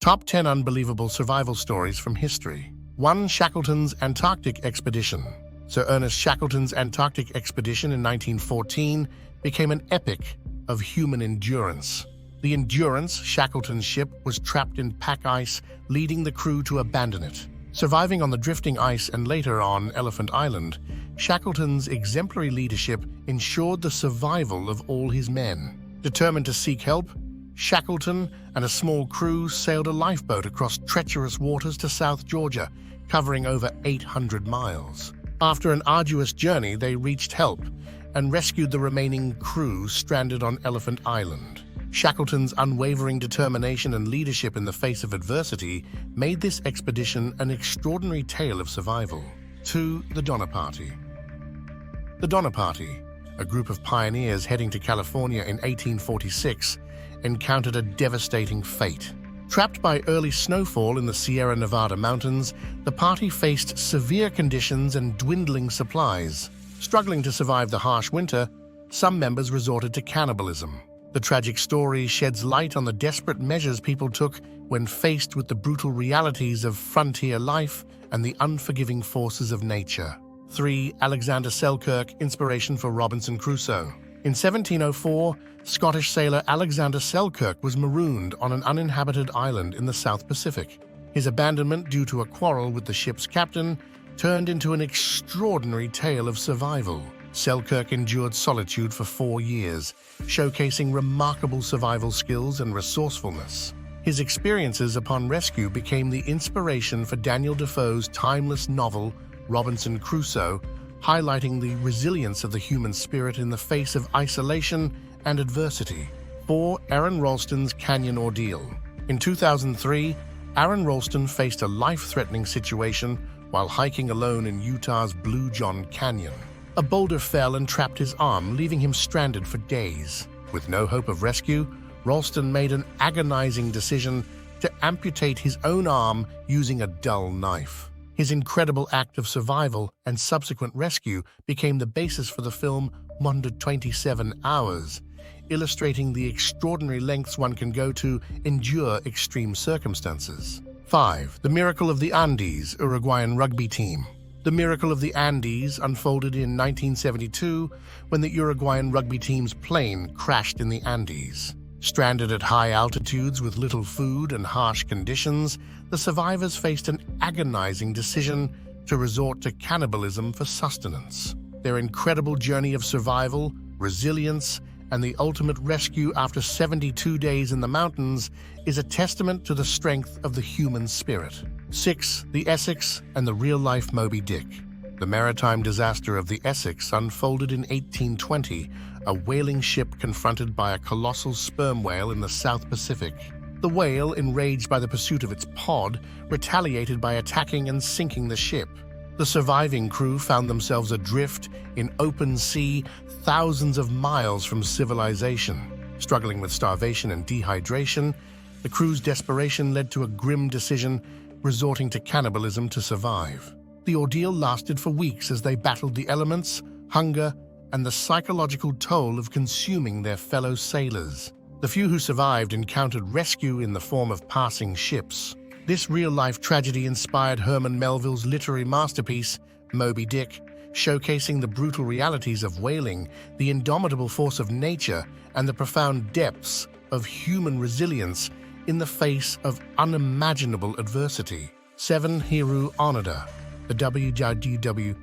Top 10 Unbelievable Survival Stories from History. 1. Shackleton's Antarctic Expedition. Sir Ernest Shackleton's Antarctic expedition in 1914 became an epic of human endurance. The Endurance, Shackleton's ship, was trapped in pack ice, leading the crew to abandon it. Surviving on the drifting ice and later on Elephant Island, Shackleton's exemplary leadership ensured the survival of all his men. Determined to seek help, Shackleton and a small crew sailed a lifeboat across treacherous waters to South Georgia, covering over 800 miles. After an arduous journey, they reached help and rescued the remaining crew stranded on Elephant Island. Shackleton's unwavering determination and leadership in the face of adversity made this expedition an extraordinary tale of survival. 2. The Donner Party. The Donner Party, a group of pioneers heading to California in 1846, encountered a devastating fate. Trapped by early snowfall in the Sierra Nevada mountains, the party faced severe conditions and dwindling supplies. Struggling to survive the harsh winter, some members resorted to cannibalism. The tragic story sheds light on the desperate measures people took when faced with the brutal realities of frontier life and the unforgiving forces of nature. 3. Alexander Selkirk, inspiration for Robinson Crusoe. In 1704, Scottish sailor Alexander Selkirk was marooned on an uninhabited island in the South Pacific. His abandonment due to a quarrel with the ship's captain turned into an extraordinary tale of survival. Selkirk endured solitude for 4 years, showcasing remarkable survival skills and resourcefulness. His experiences upon rescue became the inspiration for Daniel Defoe's timeless novel, Robinson Crusoe, highlighting the resilience of the human spirit in the face of isolation and adversity. 4. Aron Ralston's Canyon Ordeal. In 2003, Aron Ralston faced a life-threatening situation while hiking alone in Utah's Blue John Canyon. A boulder fell and trapped his arm, leaving him stranded for days. With no hope of rescue, Ralston made an agonizing decision to amputate his own arm using a dull knife. His incredible act of survival and subsequent rescue became the basis for the film 127 Hours, illustrating the extraordinary lengths one can go to endure extreme circumstances. 5. The Miracle of the Andes, Uruguayan rugby team. The Miracle of the Andes unfolded in 1972 when the Uruguayan rugby team's plane crashed in the Andes. Stranded at high altitudes with little food and harsh conditions, the survivors faced an agonizing decision to resort to cannibalism for sustenance. Their incredible journey of survival, resilience, and the ultimate rescue after 72 days in the mountains is a testament to the strength of the human spirit. 6. The Essex and the real-life Moby Dick. The maritime disaster of the Essex unfolded in 1820, a whaling ship confronted by a colossal sperm whale in the South Pacific. The whale, enraged by the pursuit of its pod, retaliated by attacking and sinking the ship. The surviving crew found themselves adrift in open sea, thousands of miles from civilization. Struggling with starvation and dehydration, the crew's desperation led to a grim decision, resorting to cannibalism to survive. The ordeal lasted for weeks as they battled the elements, hunger, and the psychological toll of consuming their fellow sailors. The few who survived encountered rescue in the form of passing ships. This real-life tragedy inspired Herman Melville's literary masterpiece, Moby Dick, showcasing the brutal realities of whaling, the indomitable force of nature, and the profound depths of human resilience in the face of unimaginable adversity. 7. Hiroo Onoda, the WWII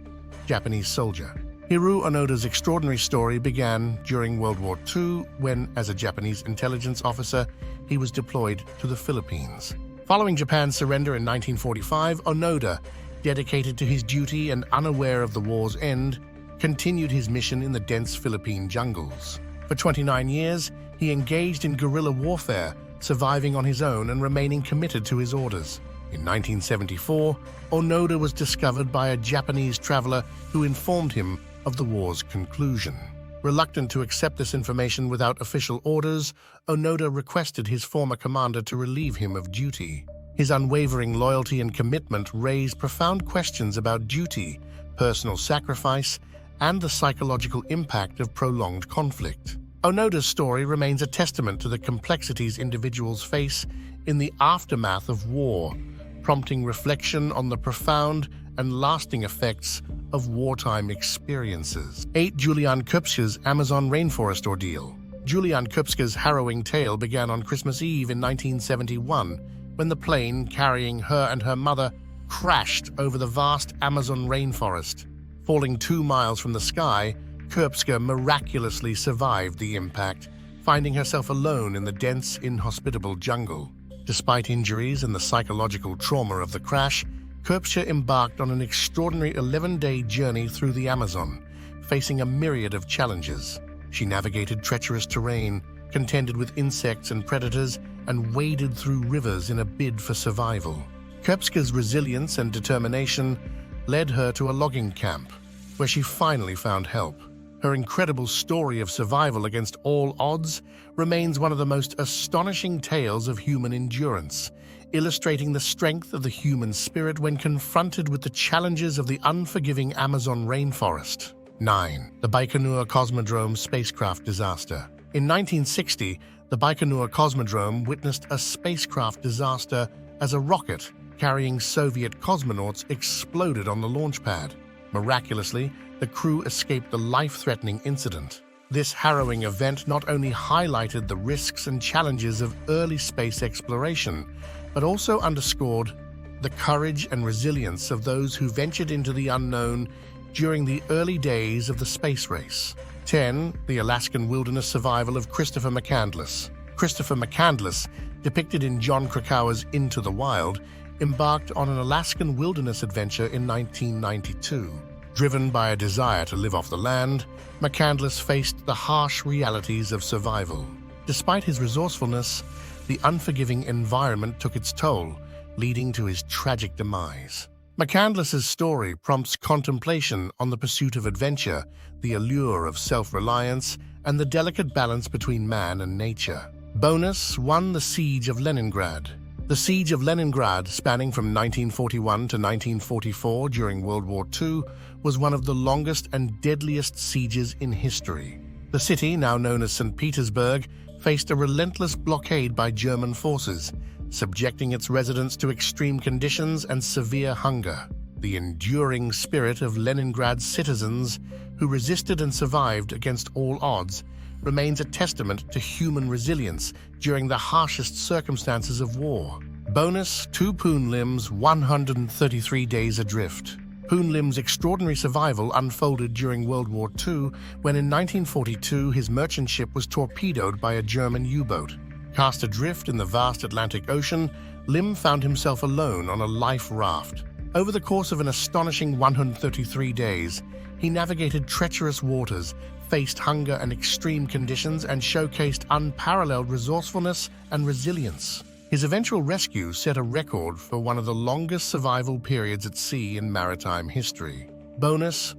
Japanese soldier. Hiroo Onoda's extraordinary story began during World War II when, as a Japanese intelligence officer, he was deployed to the Philippines. Following Japan's surrender in 1945, Onoda, dedicated to his duty and unaware of the war's end, continued his mission in the dense Philippine jungles. For 29 years, he engaged in guerrilla warfare, surviving on his own and remaining committed to his orders. In 1974, Onoda was discovered by a Japanese traveler who informed him of the war's conclusion. Reluctant to accept this information without official orders, Onoda requested his former commander to relieve him of duty. His unwavering loyalty and commitment raised profound questions about duty, personal sacrifice, and the psychological impact of prolonged conflict. Onoda's story remains a testament to the complexities individuals face in the aftermath of war, prompting reflection on the profound and lasting effects of wartime experiences. 8. Juliane Koepcke's Amazon Rainforest Ordeal. Juliane Koepcke's harrowing tale began on Christmas Eve in 1971, when the plane carrying her and her mother crashed over the vast Amazon rainforest. Falling 2 miles from the sky, Koepcke miraculously survived the impact, finding herself alone in the dense, inhospitable jungle. Despite injuries and the psychological trauma of the crash, Koepcke embarked on an extraordinary 11-day journey through the Amazon, facing a myriad of challenges. She navigated treacherous terrain, contended with insects and predators, and waded through rivers in a bid for survival. Koepcke's resilience and determination led her to a logging camp, where she finally found help. Her incredible story of survival against all odds remains one of the most astonishing tales of human endurance, illustrating the strength of the human spirit when confronted with the challenges of the unforgiving Amazon rainforest. 9. The Baikonur Cosmodrome spacecraft disaster. In 1960, the Baikonur Cosmodrome witnessed a spacecraft disaster as a rocket carrying Soviet cosmonauts exploded on the launch pad. Miraculously, the crew escaped the life-threatening incident. This harrowing event not only highlighted the risks and challenges of early space exploration, but also underscored the courage and resilience of those who ventured into the unknown during the early days of the space race. 10. The Alaskan wilderness survival of Christopher McCandless. Christopher McCandless, depicted in John Krakauer's Into the Wild, embarked on an Alaskan wilderness adventure in 1992. Driven by a desire to live off the land, McCandless faced the harsh realities of survival. Despite his resourcefulness, the unforgiving environment took its toll, leading to his tragic demise. McCandless's story prompts contemplation on the pursuit of adventure, the allure of self-reliance, and the delicate balance between man and nature. Bonus 1. The Siege of Leningrad. The Siege of Leningrad, spanning from 1941 to 1944 during World War II, was one of the longest and deadliest sieges in history. The city, now known as St. Petersburg, faced a relentless blockade by German forces, subjecting its residents to extreme conditions and severe hunger. The enduring spirit of Leningrad's citizens, who resisted and survived against all odds, remains a testament to human resilience during the harshest circumstances of war. Bonus 2. Poon Lim's 133 Days Adrift. Poon Lim's extraordinary survival unfolded during World War II, when in 1942 his merchant ship was torpedoed by a German U-boat. Cast adrift in the vast Atlantic Ocean, Lim found himself alone on a life raft. Over the course of an astonishing 133 days, he navigated treacherous waters, faced hunger and extreme conditions, and showcased unparalleled resourcefulness and resilience. His eventual rescue set a record for one of the longest survival periods at sea in maritime history. Bonus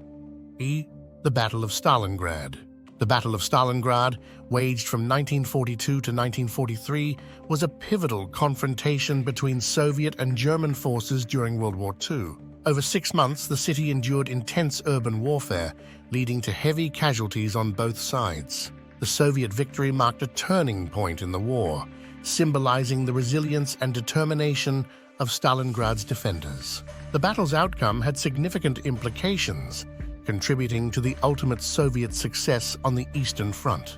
E. The Battle of Stalingrad. The Battle of Stalingrad, waged from 1942 to 1943, was a pivotal confrontation between Soviet and German forces during World War II. Over 6 months, the city endured intense urban warfare, leading to heavy casualties on both sides. The Soviet victory marked a turning point in the war, symbolizing the resilience and determination of Stalingrad's defenders. The battle's outcome had significant implications, contributing to the ultimate Soviet success on the Eastern Front.